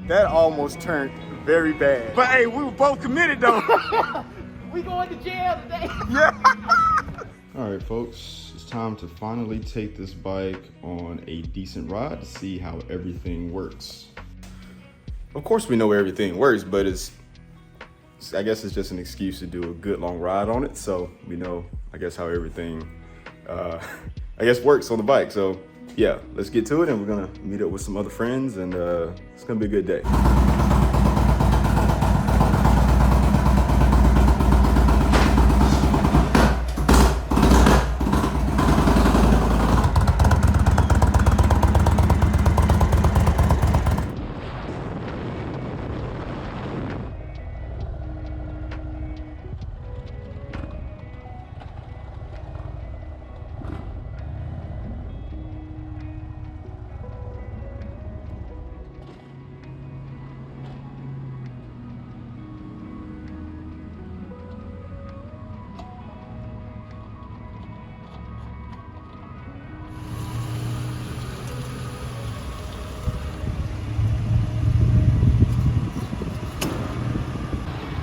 That almost turned very bad. But hey, we were both committed though. We going to jail today. Yeah. All right, folks, it's time to finally take this bike on a decent ride to see how everything works. Of course, we know everything works, but I guess it's just an excuse to do a good long ride on it. So we know, I guess, how everything, works on the bike. So yeah, let's get to it, and we're gonna meet up with some other friends, and it's gonna be a good day.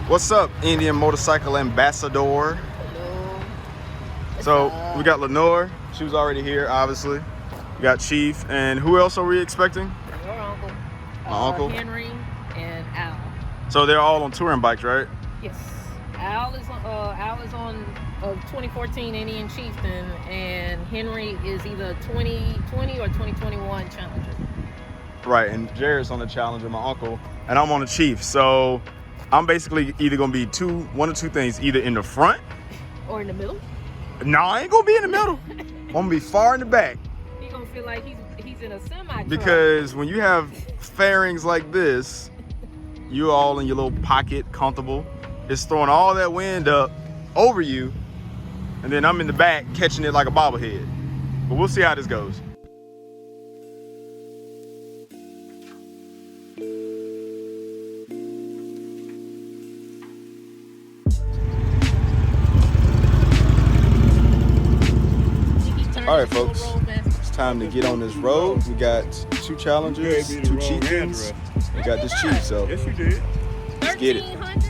What's up, Indian Motorcycle Ambassador? Hello. So we got Lenore. She was already here, obviously. We got Chief, and who else are we expecting? Your uncle. My uncle? Henry and Al. So they're all on touring bikes, right? Yes. Al is on 2014 Indian Chieftain, and Henry is either 2020 or 2021 Challenger. Right, and Jared's on the Challenger, my uncle, and I'm on the Chief. So I'm basically either gonna be one of two things, either in the front. Or in the middle. No, I ain't gonna be in the middle. I'm gonna be far in the back. He gonna feel like he's in a semi. Because when you have fairings like this, you all in your little pocket, comfortable. It's throwing all that wind up over you, and then I'm in the back catching it like a bobblehead. But we'll see how this goes. All right, folks, it's time to get on this road. We got two Challengers, two Chieftains. We got this Chief, so Yes, you did. let's get it. 1300.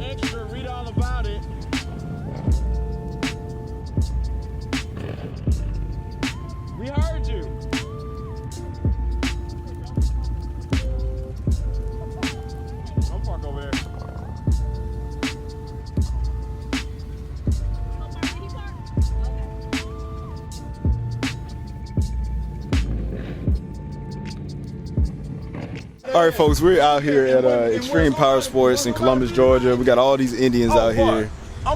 Extra, read all about it. We heard you. I'm parked over there. All right, folks, we're out here at Extreme Power Sports in Columbus, Georgia. We got all these Indians out here.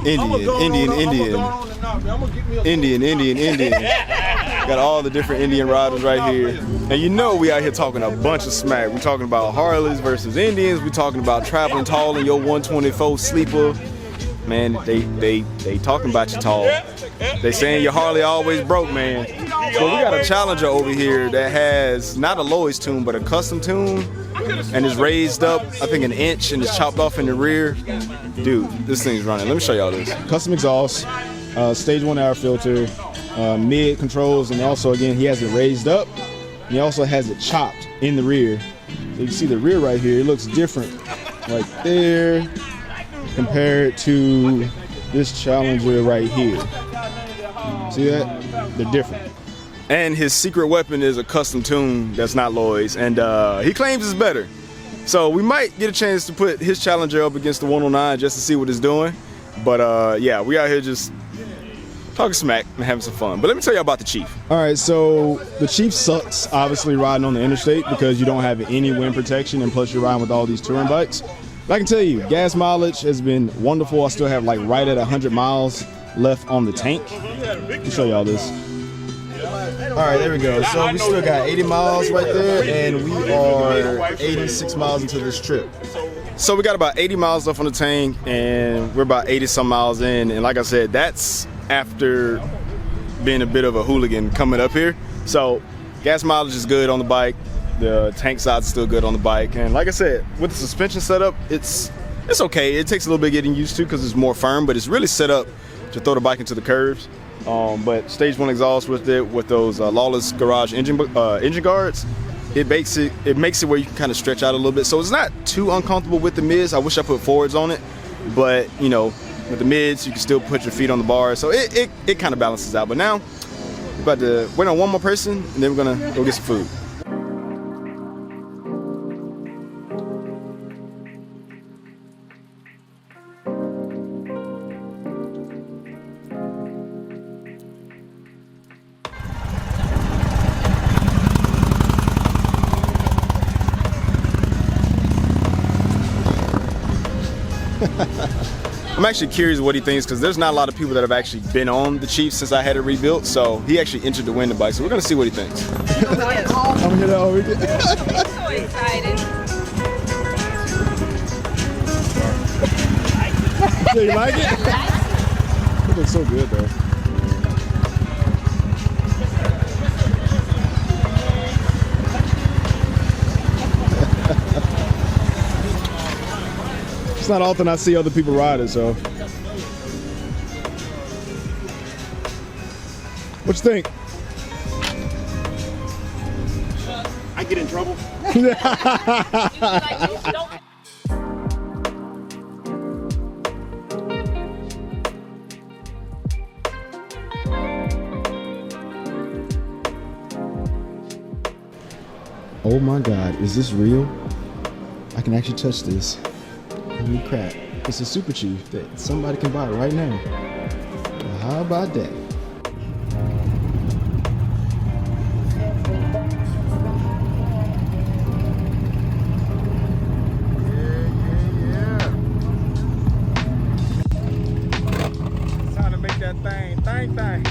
Indian. Got all the different Indian riders right here. And you know we out here talking a bunch of smack. We're talking about Harleys versus Indians. We're talking about traveling tall in your 124 sleeper. Man, they talking about you tall. They saying your Harley always broke, man. So we got a Challenger over here that has not a Lois tune, but a custom tune, and is raised up, I think, an inch, and is chopped off in the rear. Dude, this thing's running. Let me show y'all this. Custom exhaust, stage 1 air filter, mid controls, and also, again, he has it raised up. And he also has it chopped in the rear. So you can see the rear right here. It looks different right there compared to this Challenger right here. See that? They're different. And his secret weapon is a custom tune that's not Lloyd's, and he claims it's better. So we might get a chance to put his Challenger up against the 109 just to see what it's doing. But yeah, we out here just talking smack and having some fun. But let me tell you about the Chief. All right, so the Chief sucks, obviously, riding on the interstate because you don't have any wind protection, and plus you're riding with all these touring bikes. But I can tell you, gas mileage has been wonderful. I still have like right at 100 miles left on the tank. Let me show y'all this. All right, there we go. So we still got 80 miles right there, and we are 86 miles into this trip. So we got about 80 miles left on the tank, and we're about 80 some miles in. And like I said, that's after being a bit of a hooligan coming up here. So gas mileage is good on the bike. The tank side's still good on the bike. And like I said, with the suspension setup, it's okay. It takes a little bit getting used to because it's more firm, but it's really set up to throw the bike into the curves. But stage 1 exhaust with it, with those Lawless Garage engine guards, it makes it where you can kind of stretch out a little bit. So it's not too uncomfortable with the mids. I wish I put forwards on it, but you know, with the mids, you can still put your feet on the bar. So it kind of balances out. But now, we're about to wait on one more person, and then we're gonna go get some food. I'm actually curious what he thinks because there's not a lot of people that have actually been on the Chief since I had it rebuilt. So he actually entered to win the bike. So we're gonna see what he thinks. I'm gonna over here. So excited. So you like it? It looks so good though. It's not often I see other people ride it, so. What you think? I get in trouble. Oh my God, is this real? I can actually touch this. Holy crap. It's a Super Chief that somebody can buy right now. Well, how about that? It's time to make that thing. Let's get it.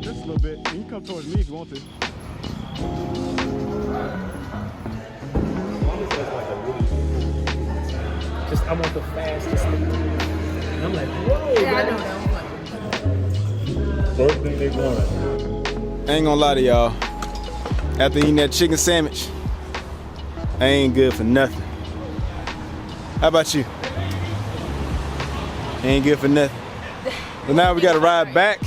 Just a little bit. You can come towards me if you want to. Just I want the fastest lead. And I'm like, whoa, Yeah, I know that. First thing they want. I ain't gonna lie to y'all. After eating that chicken sandwich, I ain't good for nothing. How about you? Ain't good for nothing. But now we gotta ride back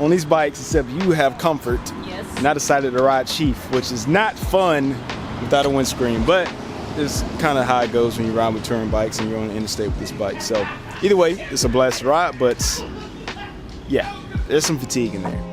on these bikes, except you have comfort. Yes. And I decided to ride Chief, which is not fun without a windscreen, but it's kind of how it goes when you ride with touring bikes and you're on the interstate with this bike. So either way, it's a blast to ride, but yeah, there's some fatigue in there.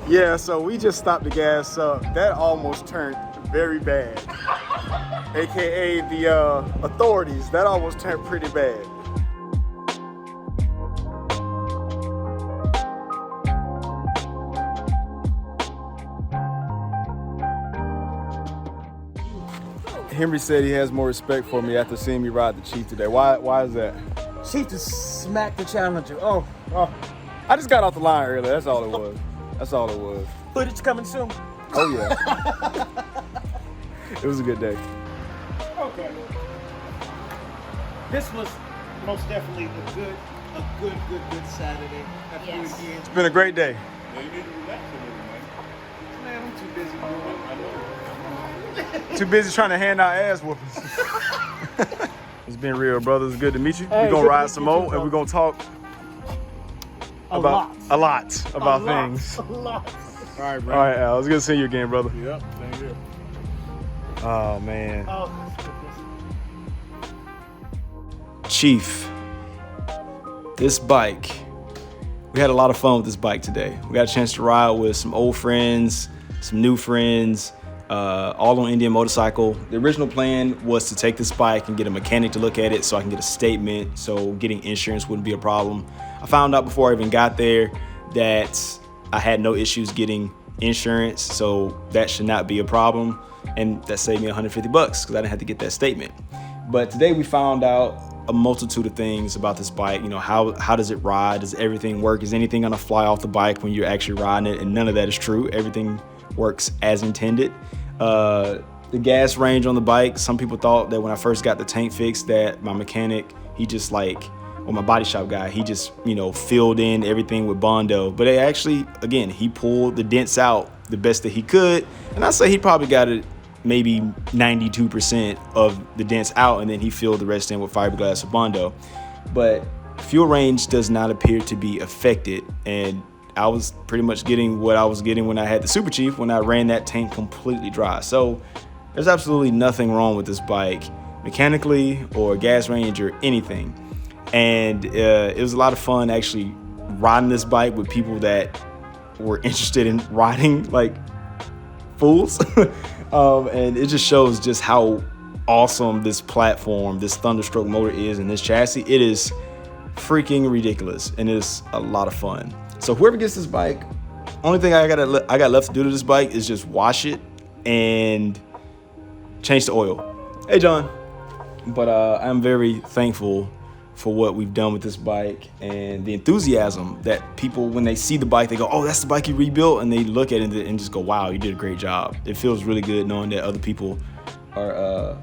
Yeah, so we just stopped the gas up. That almost turned very bad. AKA the authorities, that almost turned pretty bad. Henry said he has more respect for me after seeing me ride the Chief today. Why is that? Chief just smacked the Challenger. Oh, I just got off the line earlier. That's all it was. That's all it was. footage coming soon. Oh yeah. It was a good day. Okay. This was most definitely a good Saturday. Yes. It's been a great day. Yeah, you need to relax a little, man. Man, I'm too busy. I know. Too busy trying to hand out ass whoopings. It's been real, brother. It's good to meet you. Hey, We're gonna good to ride meet some you more, too, and we're bro. gonna talk A about lot. things. A lot. All right, bro. All right, Al. It's good to see you again, brother. Yep, same here. Oh man. Oh, Chief, this bike, we had a lot of fun with this bike today. We got a chance to ride with some old friends, some new friends, all on Indian Motorcycle. The original plan was to take this bike and get a mechanic to look at it so I can get a statement, so getting insurance wouldn't be a problem. I found out before I even got there that I had no issues getting insurance, so that should not be a problem. And that saved me $150 because I didn't have to get that statement. But today we found out a multitude of things about this bike. You know, how does it ride? Does everything work? Is anything gonna fly off the bike when you're actually riding it? And none of that is true. Everything works as intended. The gas range on the bike, some people thought that when I first got the tank fixed that my mechanic, he just or my body shop guy, he just, filled in everything with Bondo. But it actually, again, he pulled the dents out the best that he could. And I'd say he probably got it maybe 92% of the dents out, and then he filled the rest in with fiberglass or Bondo. But fuel range does not appear to be affected, and I was pretty much getting what I was getting when I had the Super Chief when I ran that tank completely dry. So there's absolutely nothing wrong with this bike mechanically or gas range or anything. And it was a lot of fun actually riding this bike with people that were interested in riding like fools. And it just shows just how awesome this platform, this Thunderstroke motor is, and this chassis. It is freaking ridiculous, and it is a lot of fun. So whoever gets this bike, only thing I got left to do to this bike is just wash it and change the oil. Hey, John. But I'm very thankful for what we've done with this bike and the enthusiasm that people, when they see the bike, they go, oh, that's the bike you rebuilt, and they look at it and just go, wow, you did a great job. It feels really good knowing that other people are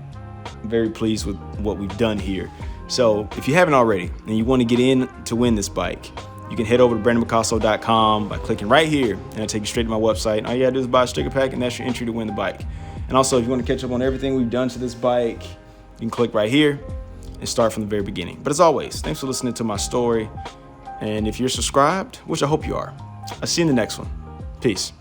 very pleased with what we've done here. So if you haven't already and you want to get in to win this bike, you can head over to BrandonBicasso.com by clicking right here, and it'll take you straight to my website. And all you gotta do is buy a sticker pack, and that's your entry to win the bike. And also, if you want to catch up on everything we've done to this bike, you can click right here and start from the very beginning. But as always, thanks for listening to my story. And if you're subscribed, which I hope you are, I'll see you in the next one. Peace.